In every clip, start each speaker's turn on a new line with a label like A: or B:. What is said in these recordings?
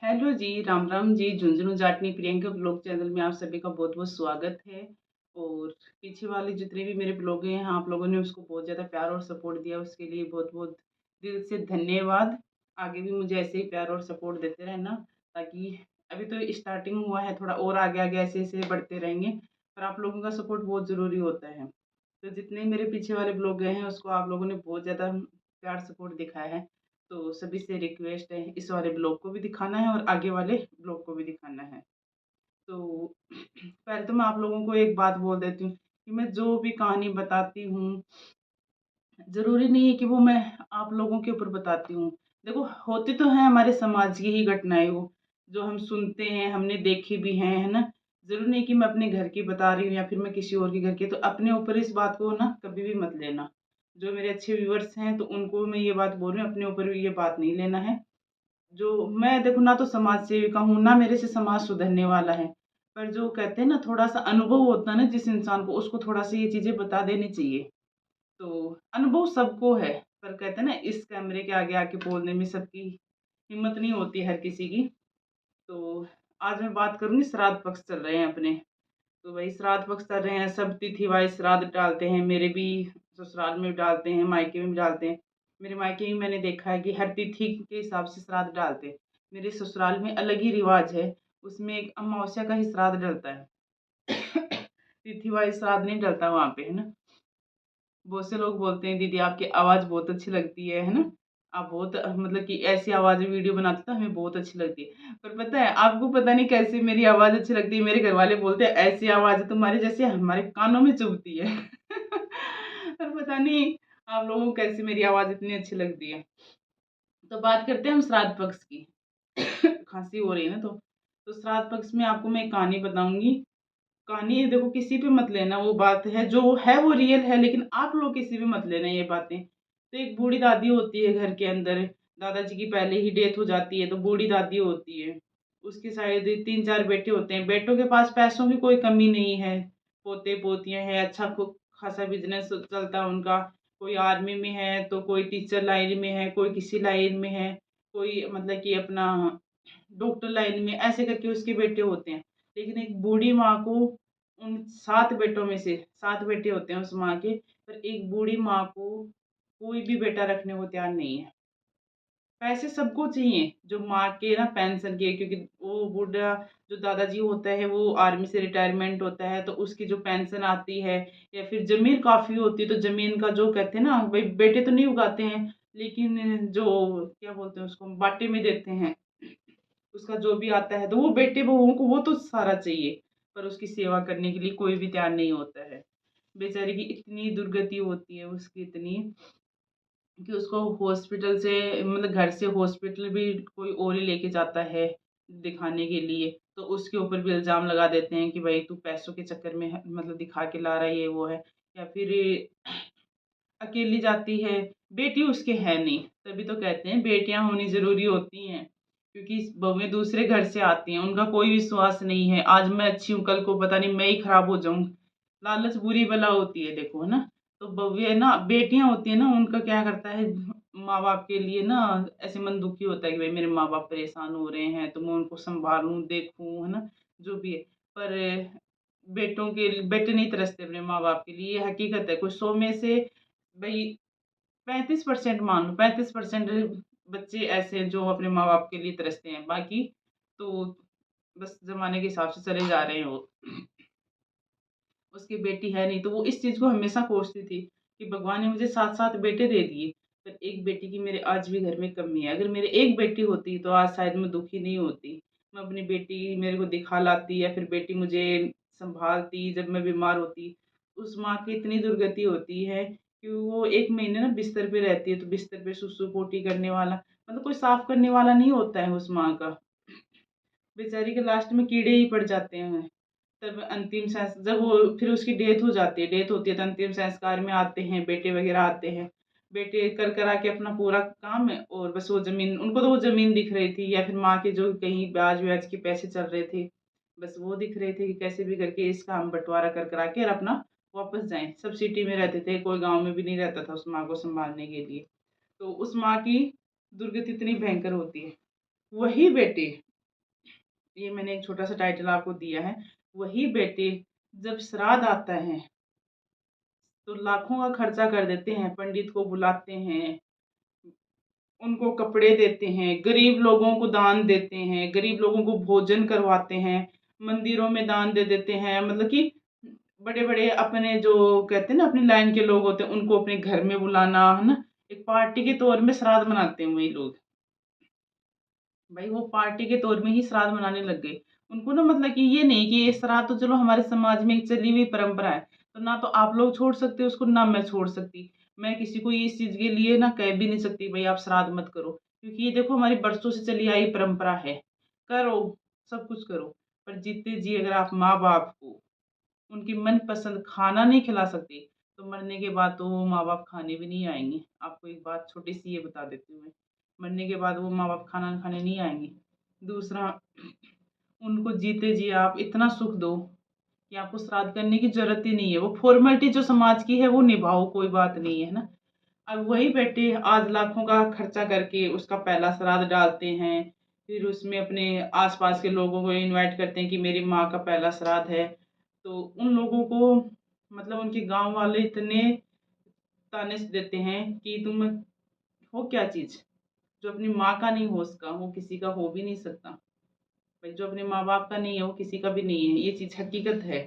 A: Hello जी, Ram Ram ji, Jhunjhunu जाटनी Priyanka blog channel में आप सभी का बहुत-बहुत स्वागत है। और पीछे वाले जितने भी मेरे ब्लॉग हैं, आप लोगों ने उसको बहुत ज़्यादा प्यार और सपोर्ट दिया, उसके लिए बहुत-बहुत दिल से धन्यवाद। आगे भी मुझे ऐसे ही प्यार और सपोर्ट देते रहना, ताकि अभी तो स्टार्टिंग हुआ है, थोड़ा और आगे-आगे ऐसे-ऐसे बढ़ते रहेंगे, पर आप लोगों का सपोर्ट बहुत ज़रूरी होता है। तो जितने मेरे पीछे वाले ब्लॉग गए हैं, उसको आप लोगों ने बहुत ज़्यादा प्यार सपोर्ट दिखाया है। तो सभी से रिक्वेस्ट है, इस वाले ब्लॉग को भी दिखाना है और आगे वाले ब्लॉग को भी दिखाना है। तो पहले तो मैं आप लोगों को एक बात बोल देती हूँ कि मैं जो भी कहानी बताती हूँ, ज़रूरी नहीं है कि वो मैं आप लोगों के ऊपर बताती हूँ। देखो, होती तो हैं हमारे समाज की ही घटनाएँ वो, जो हम सुनते हैं, हमने देखी भी हैं, है ना? ज़रूरी नहीं कि मैं अपने घर की बता रही हूँ या फिर मैं किसी और के घर की, तो अपने ऊपर इस बात को ना कभी भी मत लेना। जो मेरे अच्छे व्यूअर्स हैं, तो उनको मैं ये बात बोल रही हूँ, अपने ऊपर भी ये बात नहीं लेना है। जो मैं देखो, ना तो समाज सेविका हूँ, ना मेरे से समाज सुधरने वाला है। पर जो कहते हैं ना, थोड़ा-सा अनुभव होता है ना जिस इंसान को, उसको थोड़ा-सा ये चीज़ें बता देनी चाहिए। तो अनुभव सबको है, पर कहते हैं ना, इस कैमरे के आगे आके बोलने में सबकी हिम्मत नहीं होती हर किसी की। तो आज मैं बात करूँगी, श्राद्ध पक्ष चल रहे हैं अपने। तो वही श्राद्ध पक्ष चल रहे हैं, सब तिथि वाइज़ श्राद्ध डालते हैं, मेरे भी ससुराल में भी डालते हैं, मायके में भी डालते हैं। मेरे मायके में मैंने देखा है कि हर तिथि के हिसाब से श्राद्ध डालते हैं। मेरे ससुराल में अलग ही रिवाज है, उसमें एक अमावस्या का ही श्राद्ध डलता है। तिथि वाइज़ श्राद्ध नहीं डलता वहाँ पे, है ना? बहुत से लोग बोलते हैं, दीदी आपकी आवाज़ बहुत अच्छी लगती है ना? आप बहुत मतलब कि ऐसी आवाज़ में वीडियो बनाते हो तो हमें बहुत अच्छी लगती है। पर पता है, आपको पता नहीं कैसे मेरी आवाज़ अच्छी लगती है, मेरे घरवाले बोलते हैं ऐसी आवाज़ है तुम्हारी जैसे हमारे कानों में चुभती है। पर पता नहीं आप लोगों को कैसे मेरी आवाज़ इतनी अच्छी लगती है। तो बात करते हैं हम श्राद्ध पक्ष की। खाँसी हो रही है ना, तो श्राद्ध पक्ष में आपको मैं एक कहानी बताऊँगी। कहानी देखो, किसी पे मत लेना, वो बात है जो है वो रियल है, लेकिन आप लोग किसी पे मत लेना ये बातें। तो एक बूढ़ी दादी होती है घर के अंदर, दादाजी की पहले ही डेथ हो जाती है, तो बूढ़ी दादी होती है। उसके शायद 3-4 बेटे होते हैं, बेटों के पास पैसों की कोई कमी नहीं है, पोते-पोतियाँ हैं, अच्छा खासा बिज़नेस चलता है उनका। कोई आर्मी में है, तो कोई टीचर लाइन में है, कोई किसी लाइन में है, कोई मतलब कि अपना डॉक्टर लाइन में, ऐसे करके उसके बेटे होते हैं। लेकिन एक बूढ़ी माँ को, उन 7 बेटों में से 7 बेटे होते हैं उस माँ के, पर एक बूढ़ी माँ को कोई भी बेटा रखने को तैयार नहीं है। पैसे सबको चाहिए, जो माँ के ना पेंशन के, क्योंकि वो बूढ़ा जो दादाजी होता है वो आर्मी से रिटायरमेंट होता है, तो उसकी जो पेंशन आती है, या फिर ज़मीन काफ़ी होती है, तो ज़मीन का जो कहते हैं ना, भई बेटे तो नहीं उगाते हैं, लेकिन जो क्या बोलते हैं उसको, बाटे में देते हैं। उसका जो भी आता है, तो वो बेटे-बहुओं को वो तो सारा चाहिए, पर उसकी सेवा करने के लिए कोई भी तैयार नहीं होता है। बेचारे की इतनी दुर्गति होती है उसकी, इतनी कि उसको हॉस्पिटल से मतलब घर से हॉस्पिटल भी कोई और ही लेके जाता है दिखाने के लिए, तो उसके ऊपर भी इल्ज़ाम लगा देते हैं कि भई तू पैसों के चक्कर में है, मतलब दिखा के ला रहा है, ये वो है। या फिर अकेली जाती है, बेटी उसके है नहीं, तभी तो कहते हैं बेटियाँ होनी ज़रूरी होती हैं, क्योंकि बहुएँ दूसरे घर से आती हैं, उनका कोई विश्वास नहीं है, आज मैं अच्छी हूँ, कल को पता नहीं मैं ही खराब हो जाऊँ। लालच बुरी बला होती है देखो, है ना? तो बहुएँ ना, बेटियाँ होती हैं ना, उनका क्या करता है, माँ-बाप के लिए ना ऐसे मन दुखी होता है कि भई मेरे माँ-बाप परेशान हो रहे हैं, तो मैं उनको सँभालूँ, देखूँ, है ना? जो भी है। पर बेटे नहीं तरसते अपने माँ-बाप के लिए, ये हकीकत है। कुछ 100 में से भई 35% मान लो, 35% बच्चे ऐसे हैं जो अपने माँ-बाप के लिए तरसते हैं, बाकी तो बस ज़माने के हिसाब से चले जा रहे हैं वो। उसकी बेटी है नहीं, तो वो इस चीज़ को हमेशा कोसती थी कि भगवान ने मुझे 7-7 बेटे दे दिए, पर एक बेटी की मेरे आज भी घर में कमी है। अगर मेरे एक बेटी होती तो आज शायद मैं दुखी नहीं होती। मैं अपनी बेटी मेरे को दिखा लाती, या फिर बेटी मुझे सँभालती जब मैं बीमार होती। उस माँ की इतनी दुर्गति होती है कि वो 1 महीने ना बिस्तर पे रहती है, तो बिस्तर पे सुसु-पोटी करने वाला, मतलब कोई साफ़ करने वाला नहीं होता है उस माँ का। बेचारी के लास्ट में कीड़े ही पड़ जाते हैं। तब अंतिम संस जब वो फिर उसकी डेथ होती है, तो अंतिम संस्कार में आते हैं, बेटे वग़ैरह आते हैं। बेटे कर-करा के अपना पूरा काम है, और बस वो ज़मीन, उनको तो वो ज़मीन दिख रही थी, या फिर माँ के जो कहीं ब्याज-व्याज के पैसे चल रहे थे, बस वो दिख रहे थे कि कैसे भी करके इसका हम बँटवारा कर-करा के और अपना वापस जाएँ। सब सिटी में रहते थे, कोई गाँव में भी नहीं रहता था उस माँ को सँभालने के लिए। तो उस माँ की दुर्गति इतनी भयंकर होती है। वही बेटे ये मैंने एक छोटा सा टाइटल आपको दिया है। वही बेटे जब श्राद्ध आता है तो लाखों का खर्चा कर देते हैं, पंडित को बुलाते हैं, उनको कपड़े देते हैं, गरीब लोगों को दान देते हैं, गरीब लोगों को भोजन करवाते हैं, मंदिरों में दान दे देते हैं। मतलब कि बड़े-बड़े अपने जो कहते हैं ना अपनी लाइन के लोग होते हैं, उनको अपने घर में बुलाना, है ना? एक पार्टी के तौर में श्राद्ध मनाते हैं वही लोग। भाई वो पार्टी के तौर में ही श्राद्ध मनाने लग गए। उनको ना मतलब कि ये नहीं कि ये श्राद्ध तो चलो हमारे समाज में एक चली हुई परंपरा है, तो ना तो आप लोग छोड़ सकते हो उसको, ना मैं छोड़ सकती। मैं किसी को इस चीज़ के लिए ना कह भी नहीं सकती भई आप श्राद्ध मत करो, क्योंकि ये देखो हमारी बरसों से चली आई परंपरा है। करो, सब कुछ करो, पर जीते जी अगर आप माँ-बाप को उनकी मनपसंद खाना नहीं खिला सकते, तो मरने के बाद तो वो माँ-बाप खाने भी नहीं आएँगे। आपको एक बात छोटी-सी ये बता देती हूँ मैं, मरने के बाद वो माँ-बाप खाना खाने नहीं आएँगे। दूसरा, उनको जीते जी आप इतना सुख दो कि आपको श्राद्ध करने की ज़रूरत ही नहीं है। वो फ़ॉर्मेलिटी जो समाज की है वो निभाओ, कोई बात नहीं है ना। अब वही बेटे आज लाखों का खर्चा करके उसका पहला श्राद्ध डालते हैं, फिर उसमें अपने आस-पास के लोगों को इनवाइट करते हैं कि मेरी माँ का पहला श्राद्ध है। तो उन लोगों को मतलब उनके गाँव वाले इतने ताने देते हैं कि तुम हो क्या चीज़? जो अपनी माँ का नहीं हो सका, वो किसी का हो भी नहीं सकता। भाई जो अपने माँ-बाप का नहीं है, वो किसी का भी नहीं है, ये चीज़ हकीकत है।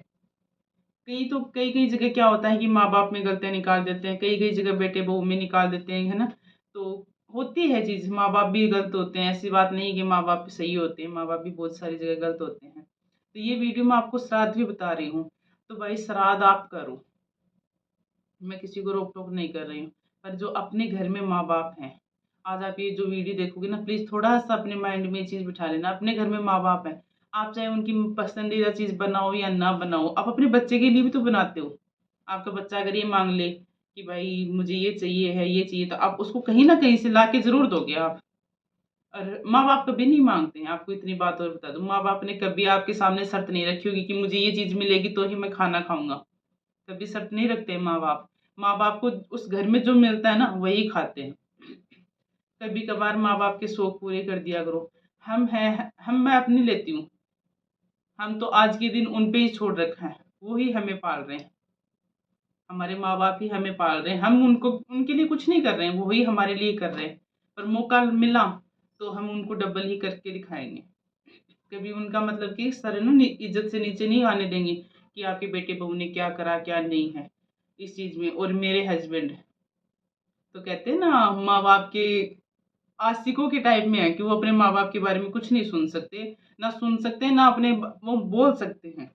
A: कई-कई जगह क्या होता है कि माँ-बाप में गलतियाँ निकाल देते हैं, कई-कई जगह बेटे-बहू में निकाल देते हैं, है ना? तो होती है चीज़, माँ-बाप भी गलत होते हैं, ऐसी बात नहीं है कि माँ-बाप सही होते हैं, माँ-बाप भी बहुत सारी जगह गलत होते हैं। तो ये वीडियो मैं आपको श्राद्ध भी बता रही हूँ, तो भाई श्राद्ध आप करो। मैं किसी को रोक-टोक नहीं कर रही हूँ। पर जो अपने घर में माँ-बाप हैं, आज आप ये जो वीडियो देखोगे ना प्लीज़ थोड़ा-सा अपने माइंड में ये चीज़ बिठा लेना, अपने घर में माँ-बाप हैं, आप चाहे उनकी पसंदीदा चीज़ बनाओ या ना बनाओ, आप अपने बच्चे के लिए भी तो बनाते हो। आपका बच्चा अगर ये माँग ले कि भाई मुझे ये चाहिए है, ये चाहिए, तो आप उसको कहीं न कहीं से ला के ज़रूर दोगे आप। और माँ-बाप कभी नहीं माँगते हैं, आपको इतनी बात और बता दूँ, माँ-बाप ने कभी आपके सामने शर्त नहीं रखी होगी कि मुझे ये चीज़ मिलेगी तो ही मैं खाना खाऊँगा। कभी शर्त नहीं रखते हैं माँ-बाप। माँ-बाप को उस घर में जो मिलता है ना, वही खाते हैं। कभी-कभार माँ-बाप के शौक पूरे कर दिया करो। मैं अपनी लेती हूँ। हम तो आज के दिन उन पे ही छोड़ रखा है। वो ही हमें पाल रहे हैं। हमारे माँ-बाप ही हमें पाल रहे हैं। हम उनको उनके लिए कुछ नहीं कर रहे हैं, वो ही हमारे लिए कर रहे हैं। पर मौका मिला तो हम उनको डबल ही करके दिखाएँगे। कभी उनका मतलब कि सर ना इज़्ज़त से नीचे नहीं आने देंगे कि आपके बेटे-बहू ने क्या करा, क्या नहीं है, इस चीज़ में। और मेरे हस्बैंड तो कहते हैं ना माँ-बाप के आशिकों के टाइप में है कि वो अपने माँ-बाप के बारे में कुछ नहीं सुन सकते, ना सुन सकते हैं, ना अपने ब वो बोल सकते हैं।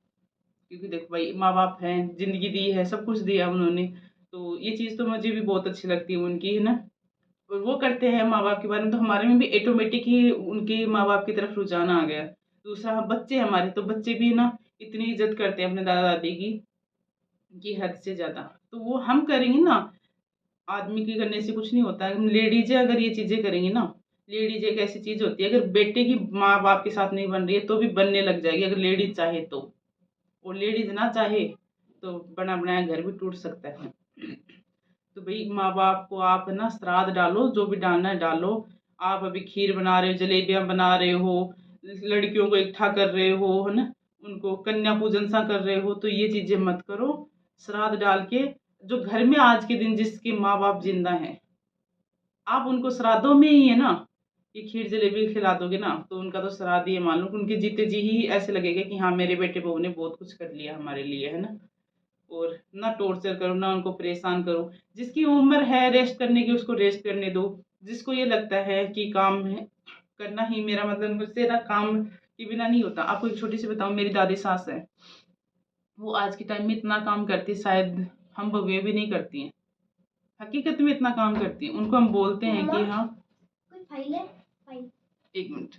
A: क्योंकि देखो भाई माँ-बाप हैं, ज़िंदगी दी है, सब कुछ दिया उन्होंने, तो ये चीज़ तो मुझे भी बहुत अच्छी लगती है उनकी, है ना? और वो करते हैं माँ-बाप के बारे में तो हमारे में भी ऑटोमेटिक ही उनके माँ-बाप की तरफ रुझान आ गया। दूसरा बच्चे हमारे तो बच्चे भी ना इतनी इज़्ज़त करते हैं अपने दादा-दादी की कि हद से ज़्यादा। तो वो हम करेंगे ना, आदमी के करने से कुछ नहीं होता है। लेडीज़ें अगर ये चीज़ें करेंगी ना, लेडीज़ एक ऐसी चीज़ होती है अगर बेटे की माँ-बाप के साथ नहीं बन रही है तो भी बनने लग जाएगी अगर लेडीज़ चाहे तो। और लेडीज़ ना चाहे तो बना-बनाया घर भी टूट सकता है। तो भई माँ-बाप को आप ना श्राद्ध डालो, जो भी डालना है डालो। आप अभी खीर बना रहे हो, जलेबियाँ बना रहे हो, लड़कियों को इकट्ठा कर रहे हो, है ना? उनको कन्या पूजन सा कर रहे हो, तो ये चीज़ें मत करो। श्राद्ध डाल के जो घर में आज के दिन जिसके माँ-बाप ज़िंदा हैं, आप उनको श्राद्धों में ही है ना, ये खीर जलेबी खिला दोगे ना, तो उनका तो श्राद्ध ही है, मान लो उनके जीते जी ही ऐसे लगेगा कि हाँ, मेरे बेटे-बहू ने बहुत कुछ कर लिया हमारे लिए, है ना? और ना टॉर्चर करो, ना उनको परेशान करो। जिसकी उम्र है रेस्ट करने की उसको रेस्ट करने दो। जिसको ये लगता है कि काम है करना ही मेरा मतलब मुझसे ना काम के बिना नहीं होता। आपको एक छोटी-सी बताऊँ मेरी दादी सास है, वो आज के टाइम में इतना काम करती है शायद हम बहुएँ भी नहीं करती हैं। हकीकत में इतना काम करती हैं। उनको हम बोलते हैं कि हाँ, कोई फ़ाइल है? File 1 minute.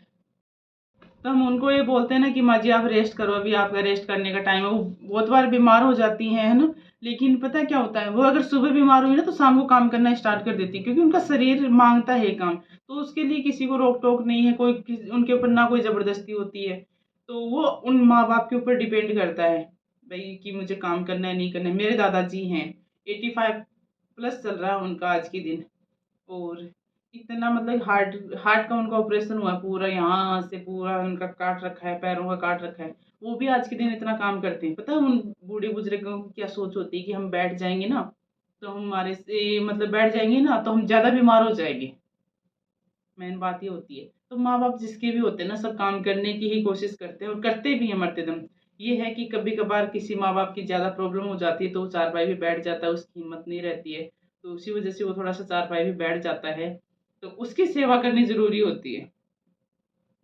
A: तो हम उनको ये बोलते हैं ना कि माँ जी आप रेस्ट करो, अभी आपका रेस्ट करने का टाइम है। वो बहुत बार बीमार हो जाती हैं, है ना? लेकिन पता है क्या होता है, वो अगर सुबह बीमार हुई ना तो शाम को काम करना स्टार्ट कर देती है क्योंकि उनका शरीर माँगता है काम। तो उसके लिए किसी को रोक-टोक नहीं है, कोई किस उनके ऊपर ना कोई ज़बरदस्ती होती है। तो वो उन माँ-बाप के ऊपर डिपेंड करता है, भई कि मुझे काम करना है, नहीं करना है। मेरे दादाजी हैं, 85 प्लस चल रहा है उनका आज के दिन। और इतना मतलब हार्ट हार्ट का उनका ऑपरेशन हुआ पूरा, यहाँ से पूरा उनका काट रखा है, पैरों का काट रखा है। वो भी आज के दिन इतना काम करते हैं। पता है उन बूढ़े-बुजुर्गों की क्या सोच होती है कि हम बैठ जाएँगे ना, तो हमारे से मतलब बैठ जाएँगे ना, तो हम ज़्यादा बीमार हो जाएँगे। मेन बात ये होती है। तो माँ-बाप जिसके भी होते हैं ना, सब काम करने की ही कोशिश करते हैं और करते भी हैं मरते दम। ये है कि कभी-कभार किसी माँ-बाप की ज़्यादा प्रॉब्लम हो जाती है, तो वो चारपाई पे बैठ जाता है, उसकी हिम्मत नहीं रहती है। तो उसी वज़ह से वो थोड़ा-सा चारपाई पे बैठ जाता है, तो उसकी सेवा करनी ज़रूरी होती है।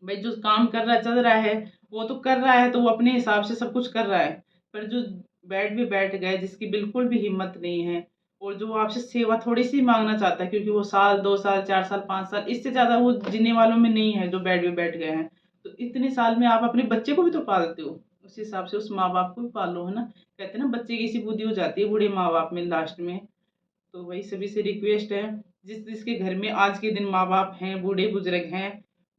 A: भाई जो काम कर रहा है, चल रहा है, वो तो कर रहा है, तो वो अपने हिसाब से सब कुछ कर रहा है। पर जो बेड पे बैठ गए, जिसकी बिल्कुल भी हिम्मत नहीं है और जो आपसे सेवा थोड़ी-सी माँगना चाहता है क्योंकि वो साल, 2 साल, 4 साल, 5 साल इससे ज़्यादा वो जीने वालों में नहीं है जो बेड पे बैठ गए हैं। तो इतने साल में आप अपने बच्चे को भी तो पालते हो, उस हिसाब से उस माँ-बाप को भी पालो, है ना? कहते हैं ना बच्चे की सी बुद्धि हो जाती है बूढ़े माँ-बाप में लास्ट में। तो वही सभी से रिक्वेस्ट है, जिसके घर में आज के दिन माँ-बाप हैं, बूढ़े-बुज़ुर्ग हैं,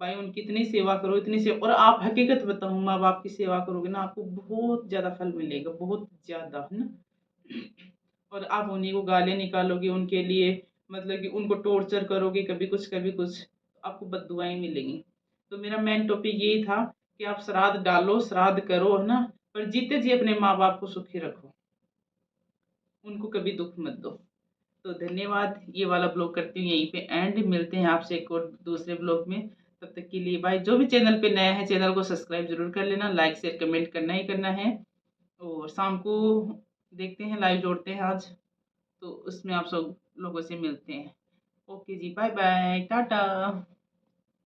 A: भाई उनकी इतनी सेवा करो, इतनी से और आप हकीकत बताऊँ माँ-बाप की सेवा करोगे ना, आपको बहुत ज़्यादा फल मिलेगा, बहुत ज़्यादा, है ना? और आप उन्हीं को गालियाँ निकालोगे उनके लिए, मतलब कि उनको टॉर्चर करोगे, कभी कुछ, तो आपको बददुआएँ मिलेंगी। तो मेरा मेन टॉपिक यही था कि आप श्राद्ध डालो, श्राद्ध करो, है ना? पर जीते जी अपने माँ-बाप को सुखी रखो, उनको कभी दुःख मत दो। तो धन्यवाद, ये वाला ब्लॉग करती हूँ यहीं पे एंड, मिलते हैं आपसे एक और दूसरे ब्लॉग में। तब तक के लिए बाय। जो भी चैनल पे नया है चैनल को सब्सक्राइब ज़रूर कर लेना, लाइक शेयर कमेंट करना ही करना है। और शाम को देखते हैं लाइव जोड़ते हैं आज, तो उसमें आप सब लोगों से मिलते हैं। ओके जी, बाय बाय, टाटा।